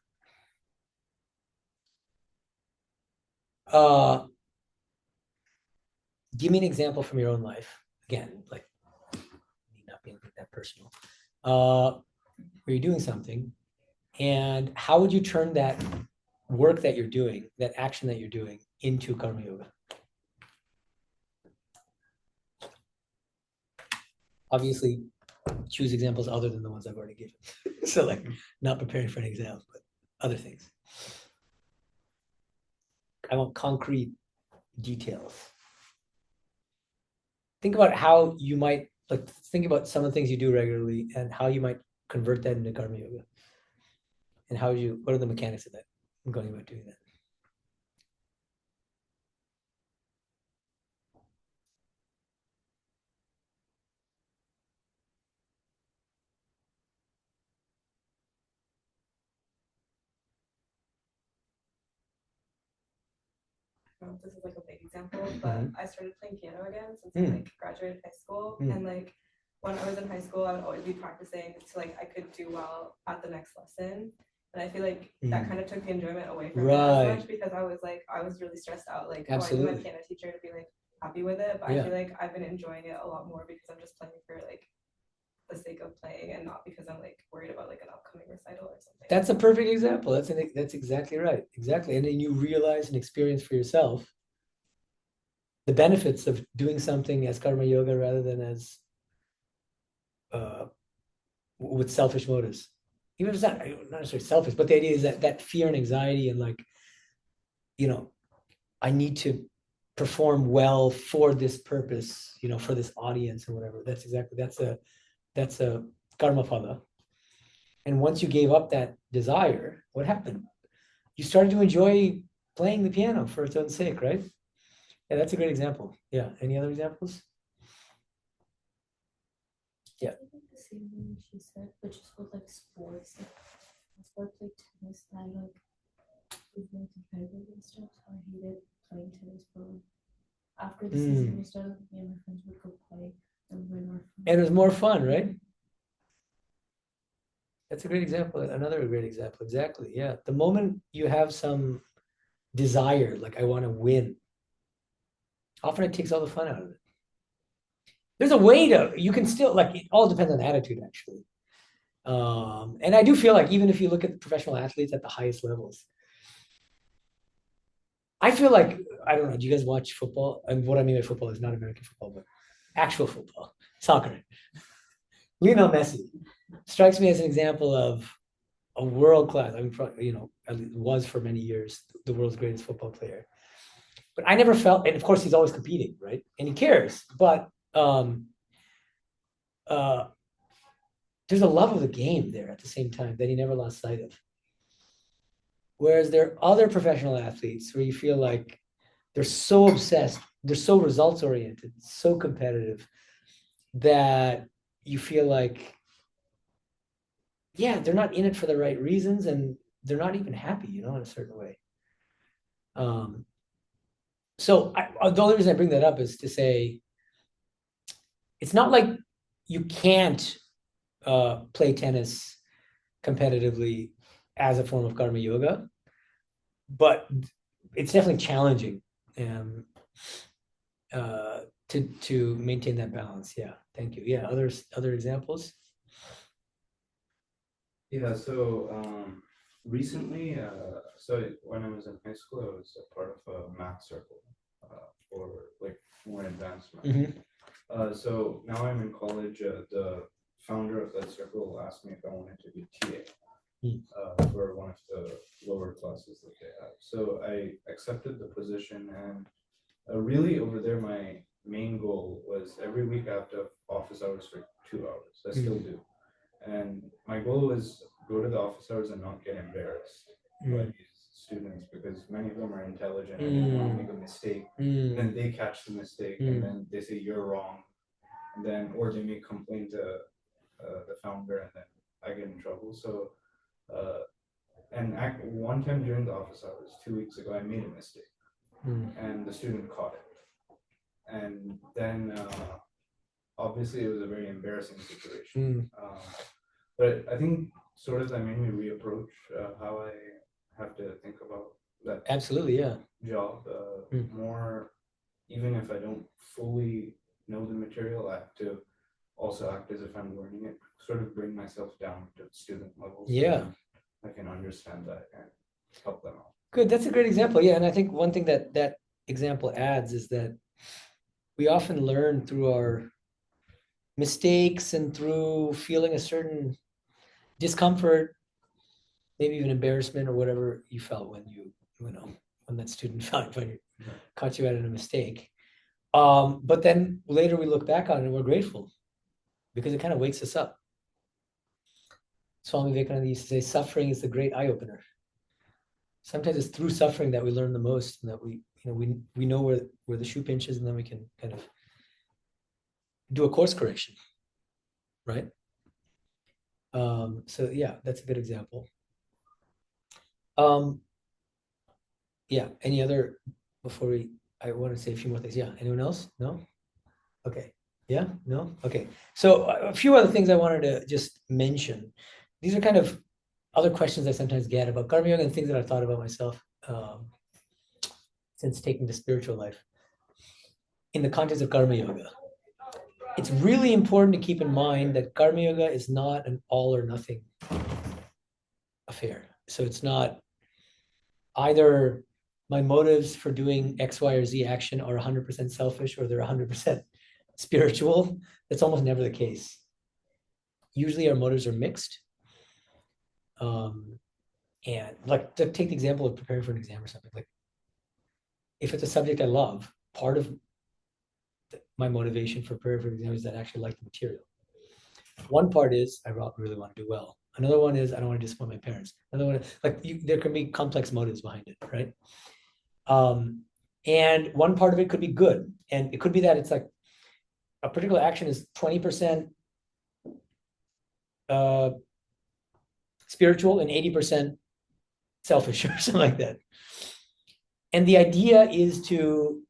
S1: Give me an example from your own life. Again, like not being that personal. Where you're doing something, and how would you turn that work that you're doing, that action that you're doing, into karma yoga? Obviously, choose examples other than the ones I've already given. So like not preparing for an exam, but other things. I want concrete details. Think about how you might like think about some of the things you do regularly and how you might convert that into karma yoga. And what are the mechanics of that? I'm going about doing that.
S5: I don't know if this is like a big example, but
S1: Mhm.
S5: I started playing piano again since
S1: Mm.
S5: I like graduated high school.
S1: Mm.
S5: And like when I was in high school, I would always be practicing so like I could do well at the next lesson. And I feel like that kind of took the enjoyment away from it as
S1: Right.
S5: much because I was really stressed out. Like, oh, I need
S1: Absolutely.
S5: my piano teacher to be like happy with it. But
S1: Yeah.
S5: I feel like I've been enjoying it a lot more because I'm just playing for like the sake of playing and not because I'm like worried about like an upcoming recital or something.
S1: That's a perfect example. That's exactly right. Exactly. And then you realize and experience for yourself the benefits of doing something as karma yoga rather than as with selfish motives. Even if it's not necessarily selfish, but the idea is that fear and anxiety and like, I need to perform well for this purpose, for this audience or whatever. That's a karma phala. And once you gave up that desire, what happened? You started to enjoy playing the piano for its own sake, right? Yeah, that's a great example. Yeah. Any other examples? Yeah.
S6: I think the same thing she said, but just with like sports. Like, I started playing tennis and I like was very competitive and stuff. So I hated playing tennis, but like, after the season was done, me and my friends would go play and win our fun.
S1: And it was more fun, right? That's a great example. Another great example. Exactly. Yeah. The moment you have some desire, like I want to win, often it takes all the fun out of it. There's a way you can still, like, it all depends on attitude, actually. And I do feel like even if you look at professional athletes at the highest levels, I feel like, I don't know, do you guys watch football? And what I mean by football is not American football, but actual football, soccer. Lionel Messi strikes me as an example of a world class, I mean, was for many years the world's greatest football player. But I never felt, and of course he's always competing, right? And he cares, but there's a love of the game there at the same time that he never lost sight of. Whereas there are other professional athletes where you feel like they're so obsessed, they're so results oriented, so competitive that you feel like, yeah, they're not in it for the right reasons and they're not even happy, in a certain way. So the only reason I bring that up is to say, it's not like you can't play tennis competitively as a form of karma yoga, but it's definitely challenging to maintain that balance. Yeah, thank you. Yeah, other examples.
S4: Yeah, so recently, so when I was in high school, I was a part of a math circle for like more advanced math.
S1: Mm-hmm.
S4: So now I'm in college. The founder of that circle asked me if I wanted to be TA for one of the lower classes that they have. So I accepted the position, and really over there, my main goal was every week I have to have office hours for 2 hours. I still do. And my goal was go to the office hours and not get embarrassed by these students because many of them are intelligent and they want to make a mistake. And then they catch the mistake and then they say you're wrong. And then, or they may complain to the founder and then I get in trouble. So, and one time during the office hours, 2 weeks ago, I made a mistake and the student caught it. And then obviously it was a very embarrassing situation. But I think sort of that made me reapproach how I have to think about that.
S1: Absolutely, yeah.
S4: Job more, even if I don't fully know the material, I have to also act as if I'm learning it, sort of bring myself down to student level. So
S1: Yeah.
S4: I can understand that and help them out.
S1: Good. That's a great example. Yeah. And I think one thing that example adds is that we often learn through our mistakes and through feeling a certain discomfort, maybe even embarrassment or whatever you felt when when that student caught you at a mistake. But then later we look back on it and we're grateful because it kind of wakes us up. Swami Vivekananda used to say, suffering is the great eye-opener. Sometimes it's through suffering that we learn the most, and that we know where the shoe pinches, and then we can kind of do a course correction, right? So yeah, that's a good example. Yeah, any other, I want to say a few more things. Yeah, anyone else? No? Okay. Yeah, no? Okay. So a few other things I wanted to just mention. These are kind of other questions I sometimes get about Karma Yoga and things that I've thought about myself since taking the spiritual life. In the context of Karma Yoga, it's really important to keep in mind that Karma Yoga is not an all or nothing affair. So it's not either my motives for doing X, Y, or Z action are 100% selfish or they're 100% spiritual. That's almost never the case. Usually our motives are mixed. And like, to take the example of preparing for an exam or something, like if it's a subject I love, part of my motivation for preparing for an exam is that I actually like the material. One part is I really want to do well. Another one is I don't want to disappoint my parents. Another one, there can be complex motives behind it, right? And one part of it could be good. And it could be that it's like a particular action is 20% spiritual and 80% selfish or something like that. And the idea is to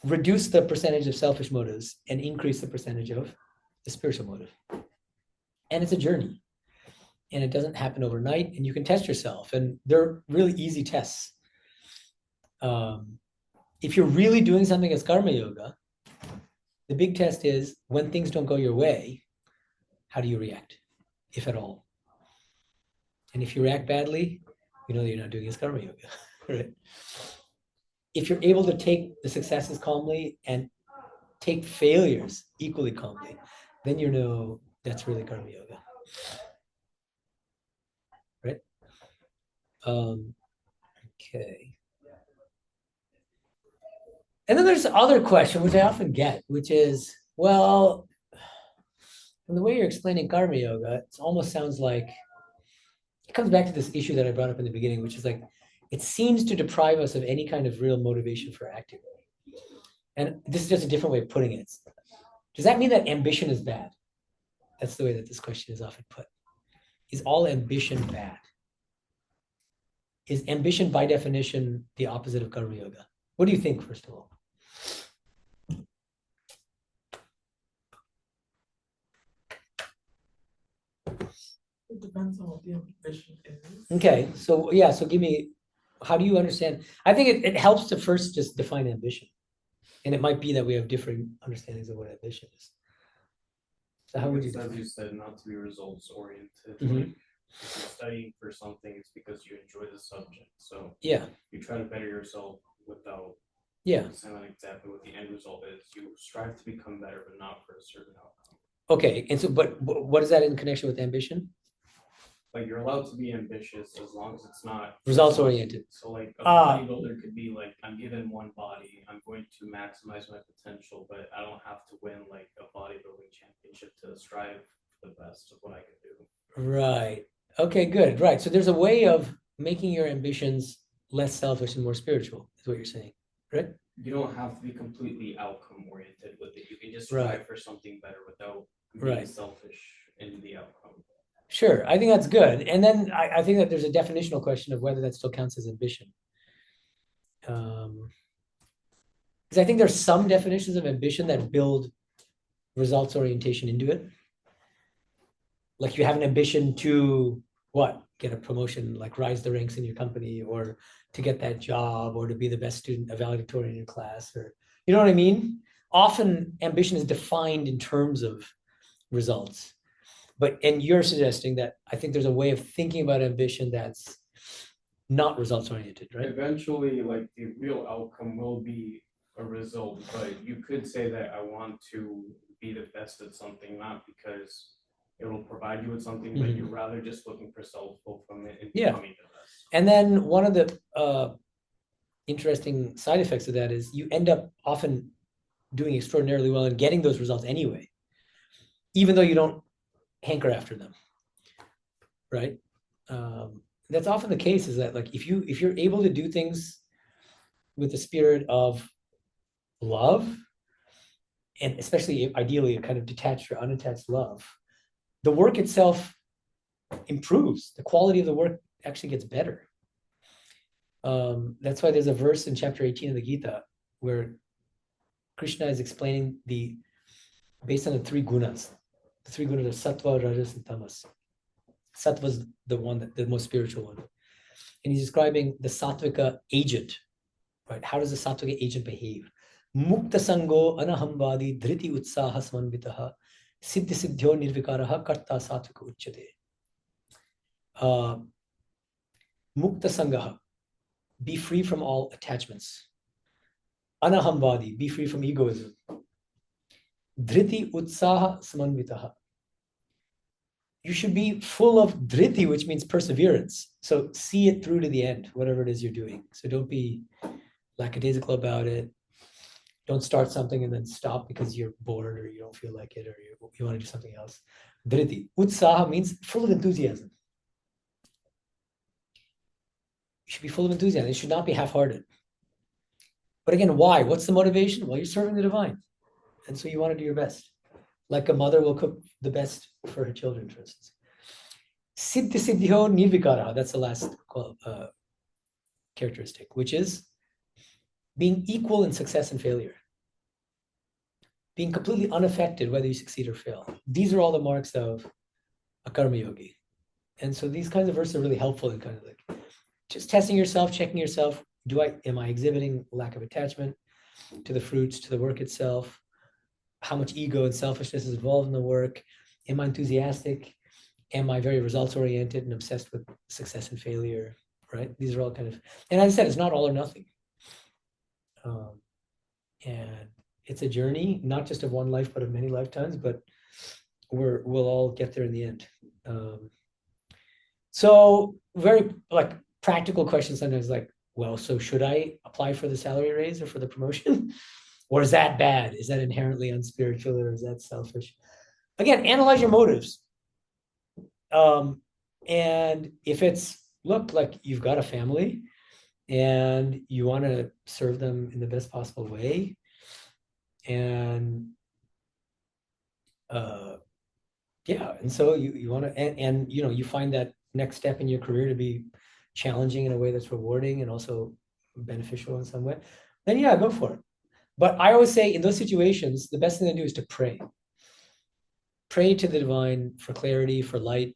S1: reduce the percentage of selfish motives and increase the percentage of the spiritual motive. And it's a journey. And it doesn't happen overnight, and you can test yourself. And they're really easy tests. If you're really doing something as Karma Yoga, the big test is when things don't go your way, how do you react, if at all? And if you react badly, you know that you're not doing as Karma Yoga, right? If you're able to take the successes calmly and take failures equally calmly, then you know that's really Karma Yoga. Right? Okay. And then there's the other question, which I often get, which is, well, from the way you're explaining Karma Yoga, it almost sounds like, it comes back to this issue that I brought up in the beginning, which is like, it seems to deprive us of any kind of real motivation for acting. And this is just a different way of putting it. Does that mean that ambition is bad? That's the way that this question is often put. Is all ambition bad? Is ambition by definition the opposite of Karma Yoga? What do you think, first of all?
S3: It depends on what the ambition is.
S1: Okay, so yeah, so give me, how do you understand? I think it helps to first just define ambition. And it might be that we have different understandings of what ambition is. So how would you
S7: As
S1: define
S7: you
S1: it?
S7: said, not to be results oriented.
S1: Mhm.
S7: Like, if you're studying for something, it's because you enjoy the subject. So
S1: Yeah,
S7: you try to better yourself without
S1: yeah.
S7: saying exactly what the end result is. You strive to become better, but not for a certain outcome.
S1: Okay, and so, but what is that in connection with ambition?
S7: Like, you're allowed to be ambitious as long as it's not
S1: Results oriented.
S7: So like a
S1: Ah.
S7: bodybuilder could be like, I'm given one body, I'm going to maximize my potential, but I don't have to win like a bodybuilding championship to strive for the best of what I can do.
S1: Right. Okay, good. Right. So there's a way of making your ambitions less selfish and more spiritual, is what you're saying, right?
S7: You don't have to be completely outcome oriented with it. You can just strive
S1: Right.
S7: for something better without being
S1: Right.
S7: selfish in the outcome.
S1: Sure. I think that's good. And then I think that there's a definitional question of whether that still counts as ambition. Because I think there's some definitions of ambition that build results orientation into it. Like you have an ambition to what? Get a promotion, like rise the ranks in your company, or to get that job, or to be the best student, a valedictorian in your class, or you know what I mean? Often ambition is defined in terms of results. And you're suggesting that I think there's a way of thinking about ambition that's not results oriented, right?
S7: Eventually, like the real outcome will be a result, but you could say that I want to be the best at something, not because it will provide you with something, but you're rather just looking for self-fulfillment and
S1: Yeah.
S7: becoming the best.
S1: And then one of the interesting side effects of that is you end up often doing extraordinarily well and getting those results anyway. even though you don't hanker after them, right? That's often the case, is that like if you're able to do things with the spirit of love, and especially ideally a kind of detached or unattached love, the work itself improves. The quality of the work actually gets better. That's why there's a verse in chapter 18 of the Gita where Krishna is explaining based on the three gunas. The three gunas are sattva, rajas, and tamas. Sattva is the most spiritual one. And he's describing the sattvika agent, right? How does the sattvika agent behave? Mukta sango anahambadi dhriti utsaha smanvitaha siddhi siddhyo nirvikaraha karta sattvika uchyate. Mukta sangaha, be free from all attachments. Anahambadi, be free from egoism. Dhriti utsaha samanvitaha. You should be full of dhriti, which means perseverance. So see it through to the end, whatever it is you're doing. So don't be lackadaisical about it. Don't start something and then stop because you're bored or you don't feel like it or you want to do something else. Dhriti. Utsaha means full of enthusiasm. You should be full of enthusiasm. It should not be half-hearted. But again, why? What's the motivation? Well, you're serving the divine. And so you want to do your best. Like a mother will cook the best for her children, for instance. Siddhi siddhyo nirvikara. That's the last characteristic, which is being equal in success and failure. Being completely unaffected whether you succeed or fail. These are all the marks of a karma yogi. And so these kinds of verses are really helpful in kind of like just testing yourself, checking yourself. Am I exhibiting lack of attachment to the fruits, to the work itself? How much ego and selfishness is involved in the work? Am I enthusiastic? Am I very results oriented and obsessed with success and failure? Right? These are all kind of, and as I said, it's not all or nothing. And it's a journey, not just of one life, but of many lifetimes, but we'll all get there in the end. So very like practical questions sometimes like, well, so should I apply for the salary raise or for the promotion? Or is that bad? Is that inherently unspiritual or is that selfish? Again, analyze your motives. And if it's, look, like you've got a family and you want to serve them in the best possible way, and yeah, and so you want to, and you know, you find that next step in your career to be challenging in a way that's rewarding and also beneficial in some way, then yeah, go for it. But I always say in those situations, the best thing to do is to pray. Pray to the divine for clarity, for light.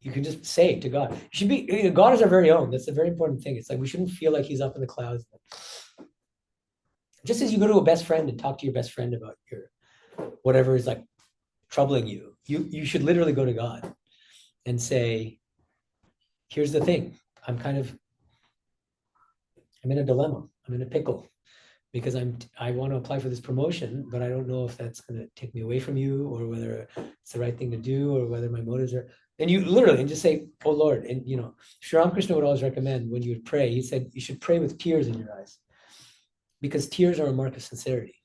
S1: You can just say to God. You should be, God is our very own. That's a very important thing. It's like we shouldn't feel like he's up in the clouds. Just as you go to a best friend and talk to your best friend about your whatever is like troubling you, you should literally go to God and say, here's the thing. I'm in a dilemma. I'm in a pickle. Because I want to apply for this promotion, but I don't know if that's going to take me away from you or whether it's the right thing to do or whether my motives are. And you literally and just say, "Oh Lord," and you know, Sri Ramakrishna would always recommend when you would pray. He said you should pray with tears in your eyes, because tears are a mark of sincerity.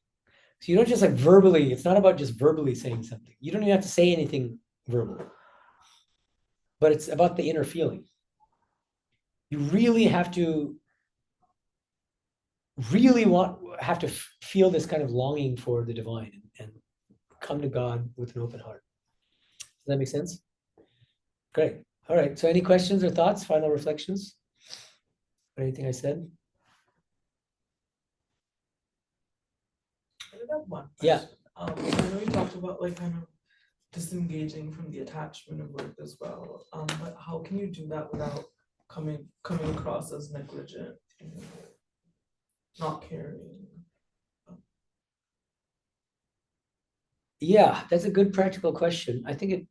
S1: So you don't just like verbally. It's not about just verbally saying something. You don't even have to say anything verbal, but it's about the inner feeling. You really have to feel this kind of longing for the divine and come to God with an open heart. Does that make sense? Great. All right. So any questions or thoughts, final reflections? Anything I said?
S3: I did have one
S1: Yeah.
S3: question. I know you talked about like kind of disengaging from the attachment of work as well. But how can you do that without coming across as negligent, not caring?
S1: Yeah, that's a good practical question. I think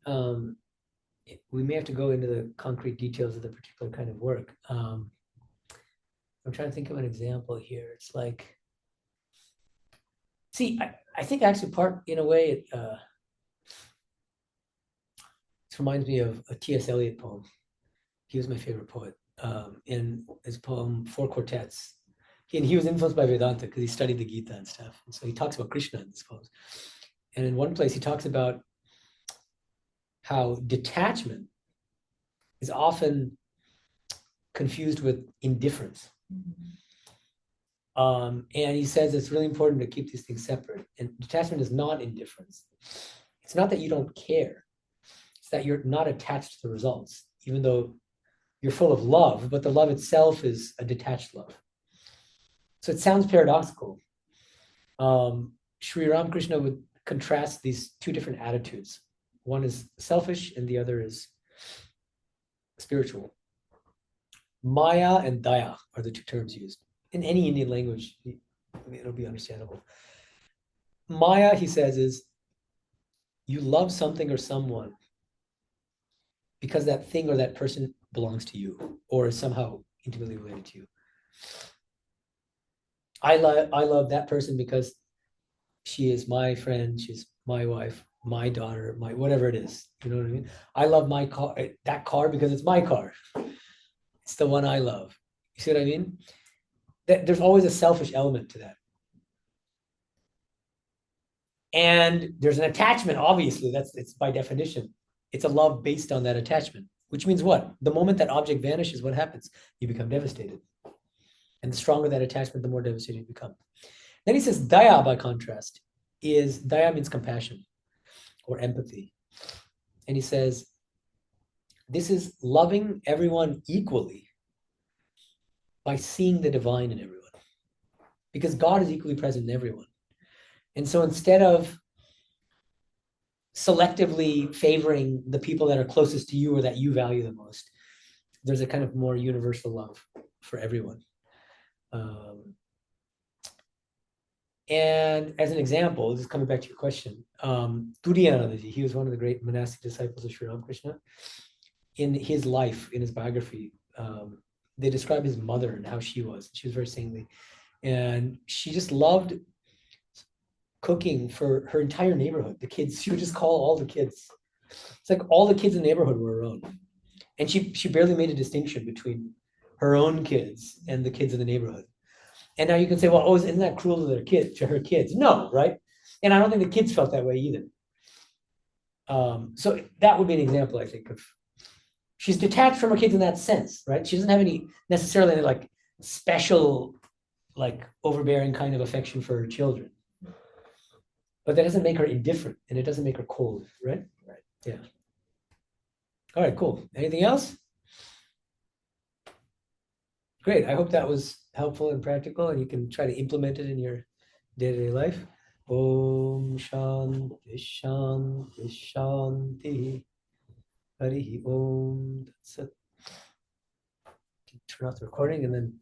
S1: we may have to go into the concrete details of the particular kind of work. I'm trying to think of an example here. It's like, see, I think actually part, in a way, it reminds me of a T.S. Eliot poem. He was my favorite poet. In his poem, Four Quartets. He was influenced by Vedanta because he studied the Gita and stuff. And so he talks about Krishna in this poem. And in one place, he talks about how detachment is often confused with indifference. And he says it's really important to keep these things separate. And detachment is not indifference. It's not that you don't care. It's that you're not attached to the results, even though you're full of love, but the love itself is a detached love. So it sounds paradoxical. Sri Ramakrishna would contrast these two different attitudes. One is selfish and the other is spiritual. Maya and daya are the two terms used. In any Indian language, it'll be understandable. Maya, he says, is you love something or someone because that thing or that person belongs to you or is somehow intimately related to you. I love that person because she is my friend, she's my wife, my daughter, my whatever it is. You know what I mean? I love my car, that car, because it's my car. It's the one I love. You see what I mean? There's always a selfish element to that. And there's an attachment, obviously, it's by definition. It's a love based on that attachment, which means what? The moment that object vanishes, what happens? You become devastated. And the stronger that attachment, the more devastated you become. Then he says, daya, by contrast, daya means compassion or empathy. And he says, this is loving everyone equally by seeing the divine in everyone. Because God is equally present in everyone. And so instead of selectively favoring the people that are closest to you or that you value the most, there's a kind of more universal love for everyone. And as an example, just coming back to your question, Turiyanandaji, he was one of the great monastic disciples of Sri Ramakrishna. In his life, in his biography, they describe his mother and how she was. She was very saintly. And she just loved cooking for her entire neighborhood. The kids, she would just call all the kids. It's like all the kids in the neighborhood were her own. And she barely made a distinction between her own kids and the kids in the neighborhood. And now you can say, well, oh, isn't that cruel to her kids? No, right? And I don't think the kids felt that way either. So that would be an example, I think, of she's detached from her kids in that sense, right? She doesn't have any necessarily any like special, like overbearing kind of affection for her children. But that doesn't make her indifferent and it doesn't make her cold, right? Right. Yeah. All right, cool. Anything else? Great. I hope that was helpful and practical and you can try to implement it in your day-to-day life. Om Shanti Shanti Shanti Harihi Om. That's it. Turn off the recording and then